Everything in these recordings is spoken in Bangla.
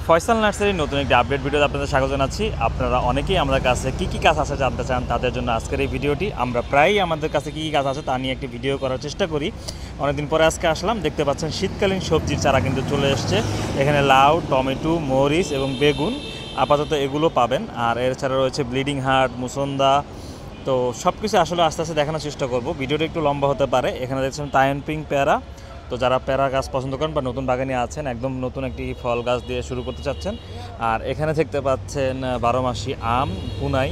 ফয়সাল নার্সারির নতুন একটি আপডেট ভিডিওতে আপনাদের স্বাগত জানাচ্ছি। আপনারা অনেকেই আমাদের কাছে কী গাছ আছে জানতে চান, তাদের জন্য আজকের এই ভিডিওটি। আমরা প্রায়ই আমাদের কাছে কী গাছ আছে তা নিয়ে একটি ভিডিও করার চেষ্টা করি। অনেকদিন পরে আজকে আসলাম। দেখতে পাচ্ছেন শীতকালীন সবজির চারা কিন্তু চলে এসছে। এখানে লাউ, টমেটো, মরিচ এবং বেগুন আপাতত এগুলো পাবেন। আর এছাড়া রয়েছে ব্লিডিং হার্ট, মুসন্দা। তো সব কিছু আসলে আস্তে আস্তে দেখানোর চেষ্টা করব। ভিডিওটা একটু লম্বা হতে পারে। এখানে দেখছেন তাইওয়ান পিঙ্ক পেয়ারা। তো যারা পেয়ারা গাছ পছন্দ করেন বা নতুন বাগানে আছেন, একদম নতুন একটি ফল গাছ দিয়ে শুরু করতে চাচ্ছেন। আর এখানে দেখতে পাচ্ছেন 12 মাসি আম, পুনাই,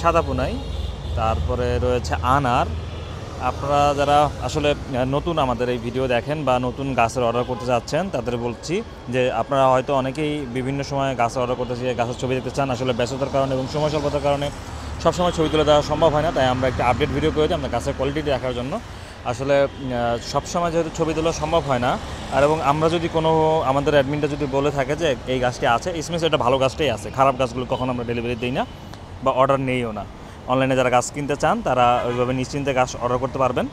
সাদা পুনাই, তারপরে রয়েছে আনার। আপনারা যারা আসলে নতুন আমাদের এই ভিডিও দেখেন বা নতুন গাছের অর্ডার করতে চাচ্ছেন, তাদের বলছি যে আপনারা হয়তো অনেকেই বিভিন্ন সময় গাছের অর্ডার করতে চাই, গাছের ছবি দেখতে চান। আসলে ব্যস্ততার কারণে এবং সময় স্বল্পতার কারণে সবসময় ছবি তুলে দেওয়া সম্ভব হয় না, তাই আমরা একটা আপডেট ভিডিও করে দিই আপনার গাছের কোয়ালিটি দেখার জন্য। আসলে সবসময় যেহেতু ছবি তোলা সম্ভব হয় না, আর এবং আমরা যদি কোনো আমাদের অ্যাডমিনটা যদি বলে থাকে যে এই গাছটি আছে, ইসমিস এটা ভালো গাছটাই আছে, খারাপ গাছগুলো কখনো আমরা ডেলিভারি দিই না বা অর্ডার নেইও না। অনলাইনে যারা গাছ কিনতে চান তারা ওইভাবে নিশ্চিন্তে গাছ অর্ডার করতে পারবেন।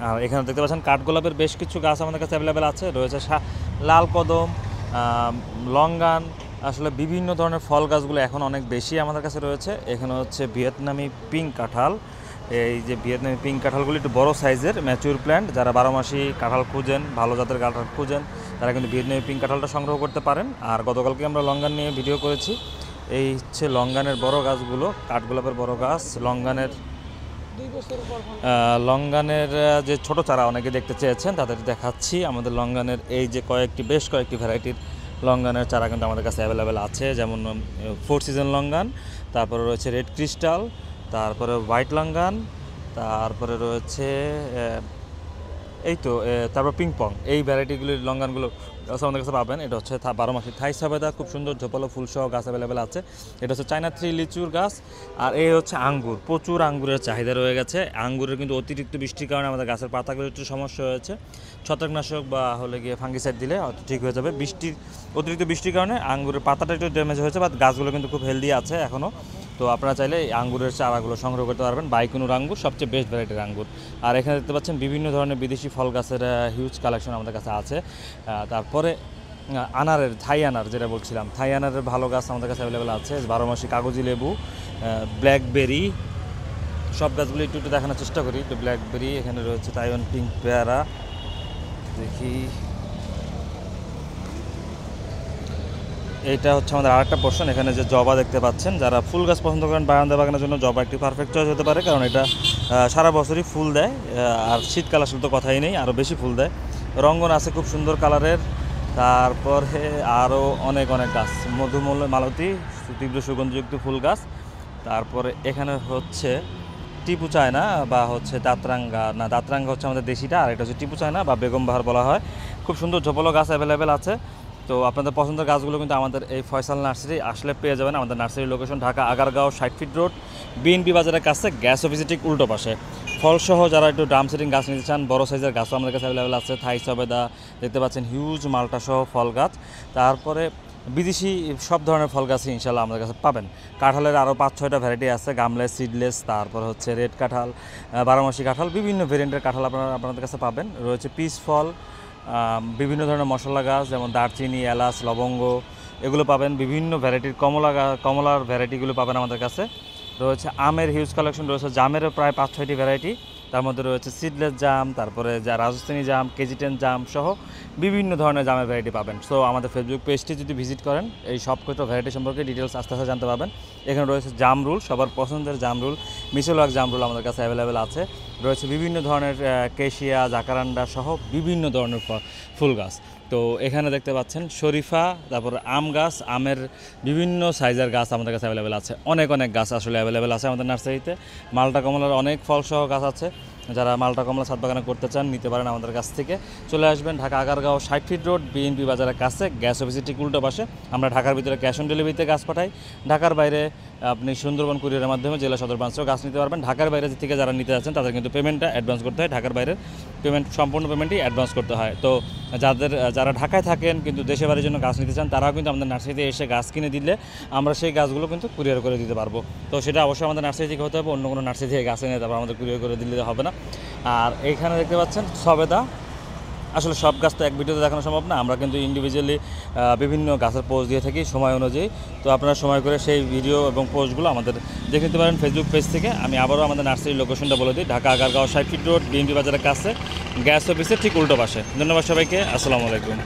আর এখানে দেখতে পাচ্ছেন কাঠগোলাপের বেশ কিছু গাছ আমাদের কাছে অ্যাভেলেবেল আছে। রয়েছে লাল কদম, লঙ্গান, আসলে বিভিন্ন ধরনের ফল গাছগুলো এখন অনেক বেশি আমাদের কাছে রয়েছে। এখানে হচ্ছে ভিয়েতনামি পিঙ্ক কাঁঠাল। এই যে ভিয়েতনামি পিঙ্ক কাঁঠালগুলি একটু বড় সাইজের ম্যাচিউর প্ল্যান্ট। যারা 12 মাসি কাঁঠাল খুঁজেন, ভালো জাতের কাঁঠাল খুঁজেন, তারা কিন্তু ভিয়েতনামি পিঙ্ক কাঁঠালটা সংগ্রহ করতে পারেন। আর গতকালকে আমরা লঙ্গান নিয়ে ভিডিও করেছি। এই হচ্ছে লঙ্গানের বড় গাছগুলো, কাঠগোলাপের বড় গাছ। লঙ্গানের যে ছোট চারা অনেকে দেখতে চেয়েছেন, তাদের দেখাচ্ছি। আমাদের লঙ্গানের এই যে বেশ কয়েকটি ভ্যারাইটির লঙ্গানের চারা কিন্তু আমাদের কাছে অ্যাভেলেবেল আছে। যেমন 4 সিজন লঙ্গান, তারপরে রয়েছে রেড ক্রিস্টাল, তারপরে হোয়াইট লঙ্গান, তারপরে রয়েছে তারপর পিংপং। এই ভ্যারাইটিগুলির লঙ্গানগুলো আমাদের কাছে পাবেন। এটা হচ্ছে 12 মাসি থাই সবেদা, খুব সুন্দর ঝোপালো ফুলসহ গাছ অ্যাভেলেবেল আছে। এটা হচ্ছে চায়না 3 লিচুর গাছ। আর এই হচ্ছে আঙ্গুর। প্রচুর আঙ্গুরের চাহিদা রয়ে গেছে। আঙ্গুরের কিন্তু অতিরিক্ত বৃষ্টির কারণে আমাদের গাছের পাতাগুলো একটু সমস্যা হয়েছে। ছত্রাকনাশক বা হলে গিয়ে ফাঙ্গিসাইড দিলে হয়তো ঠিক হয়ে যাবে। অতিরিক্ত বৃষ্টির কারণে আঙ্গুরের পাতাটা একটু ড্যামেজ হয়েছে, বাট গাছগুলো কিন্তু খুব হেলদি আছে এখনও। তো আপনারা চাইলে এই আঙ্গুরের চারাগুলো সংগ্রহ করতে পারবেন। বাইকুনুর আঙ্গুর সবচেয়ে বেস্ট ভ্যারাইটির আঙ্গুর। আর এখানে দেখতে পাচ্ছেন বিভিন্ন ধরনের বিদেশি ফল গাছের হিউজ কালেকশন আমাদের কাছে আছে। তারপরে আনারের থাই আনার, যেটা বলছিলাম, থাই আনারের ভালো গাছ আমাদের কাছে অ্যাভেলেবেল আছে। 12 মাসি কাগজি লেবু, ব্ল্যাকবেরি, সব গাছগুলো একটু দেখানোর চেষ্টা করি। একটু ব্ল্যাকবেরি, এখানে রয়েছে তাইওয়ান পিঙ্ক পেয়ারা। দেখি, এইটা হচ্ছে আমাদের আরেকটা পোর্শন। এখানে যে জবা দেখতে পাচ্ছেন, যারা ফুল গাছ পছন্দ করেন বারান্দা বাগানের জন্য জবা একটি পারফেক্ট চয়েস হতে পারে, কারণ এটা সারা বছরই ফুল দেয়। আর শীতকাল আসলে তো কথাই নেই, আরও বেশি ফুল দেয়। রঙ্গন আছে খুব সুন্দর কালারের। তারপরে আরও অনেক গাছ, মালতী, তীব্র সুগন্ধযুক্ত ফুল গাছ। তারপরে এখানে হচ্ছে টিপু চায়না বা হচ্ছে দাঁতরাঙ্গা হচ্ছে আমাদের দেশিটা, আর এটা হচ্ছে টিপু চায়না বা বেগম বাহার বলা হয়। খুব সুন্দর ঝোপালো গাছ অ্যাভেলেবেল আছে। তো আপনাদের পছন্দের গাছগুলো কিন্তু আমাদের এই ফয়সাল নার্সারি আসলে পেয়ে যাবেন। আমাদের nursery location Dhaka Agargaon 60 fit road, BNP বাজারের কাছে, গ্যাস অফিসের ঠিক উল্টো পাশে। ফলসহ যারা একটু ড্রাম সেটিং গাছ নিতে চান, বড় সাইজের গাছও আমাদের কাছে অ্যাভেলেবেল আছে। থাই সবেদা দেখতে পাচ্ছেন, হিউজ মালটা সহ ফল গাছ। তারপরে বিদেশি সব ধরনের ফল গাছই ইনশাল্লাহ আমাদের কাছে পাবেন। কাঁঠালের আরও 5-6টা ভ্যারাইটি আছে, গামলেস, সিডলেস, তারপর হচ্ছে রেড কাঁঠাল, 12 মাসি কাঁঠাল, বিভিন্ন ভেরিয়েন্টের কাঁঠাল আপনাদের কাছে পাবেন। রয়েছে পিস ফল, বিভিন্ন ধরনের মশলা গাছ যেমন দারচিনি, এলাচ, লবঙ্গ, এগুলো পাবেন। বিভিন্ন ভ্যারাইটির কমলার ভ্যারাইটিগুলো পাবেন আমাদের কাছে। রয়েছে আমের হিউজ কালেকশন রয়েছে, জামেরও প্রায় 5-6টি ভ্যারাইটি। তার মধ্যে রয়েছে সিডলেস জাম, তারপরে যা রাজস্থানী জাম, কেজি10 জাম সহ বিভিন্ন ধরনের জামের ভ্যারাইটি পাবেন। সো আমাদের ফেসবুক পেজটি যদি ভিজিট করেন, এই সব কটা ভ্যারাইটি সম্পর্কে ডিটেলস আস্তে আস্তে জানতে পারবেন। এখানে রয়েছে জামরুল, সবার পছন্দের জামরুল, মিশোলাক জামরুল আমাদের কাছে অ্যাভেলেবেল আছে। রয়েছে বিভিন্ন ধরনের কেশিয়া, জাকারান্ডা সহ বিভিন্ন ধরনের ফুল গাছ। তো এখানে দেখতে পাচ্ছেন শরীফা, তারপর আম গাছ, আমের বিভিন্ন সাইজের গাছ আমাদের কাছে অ্যাভেলেবেল আছে। অনেক গাছ আসলে অ্যাভেলেবেল আছে আমাদের নার্সারিতে। মালটা কমলার অনেক ফলসহ গাছ আছে। যারা মালটা কমলা ছাদ বাগানে করতে চান, নিতে পারেন আমাদের কাছ থেকে। চলে আসবেন Dhaka Agargaon 60 fit road, BNP বাজারের কাছে, গ্যাস অফিসের ঠিক উল্টো পাশে। আমরা ঢাকার ভিতরে ক্যাশ অন ডেলিভারিতে গাছ পাঠাই। ঢাকার বাইরে আপনি সুন্দরবন কুরিয়ারের মাধ্যমে জেলা সদর ব্রাঞ্চেও গাছ নিতে পারবেন। ঢাকার বাইরে থেকে যারা নিতে যাচ্ছেন তাদের কিন্তু পেমেন্টটা অ্যাডভান্স করতে হয়। ঢাকার বাইরের সম্পূর্ণ পেমেন্টই অ্যাডভান্স করতে হয়। তো যারা ঢাকায় থাকেন কিন্তু দেশে বাড়ির জন্য গাছ নিতে চান, তারাও কিন্তু আমাদের নার্সারিতে এসে গাছ কিনে দিলে আমরা সেই গাছগুলো কিন্তু কুরিয়ার করে দিতে পারবো। তো সেটা অবশ্যই আমাদের নার্সারি থেকে হতে হবে, অন্য কোনো নার্সারি থেকে গাছ এনে তারপর আমাদের কুরিয়ার করে দিলে হবে না। আর এইখানে দেখতে পাচ্ছেন সবেদা, আসলে সব গাছ তো এক ভিডিওতে দেখানো সম্ভব না, আমরা কিন্তু ইন্ডিভিজুয়ালি বিভিন্ন গাছের পোস্ট দিয়ে থাকি সময় অনুযায়ী। তো আপনারা সময় করে সেই ভিডিও এবং পোস্টগুলো আমাদের দেখে নিতে পারেন ফেসবুক পেজ থেকে। আমি আবারও আমাদের নার্সারির লোকেশনটা বলে দিই, Dhaka Agargaon 60 fit road, BNP বাজারের কাছে, গ্যাস অফিসের ঠিক উল্টো পাশে। ধন্যবাদ সবাইকে, আসসালামু আলাইকুম।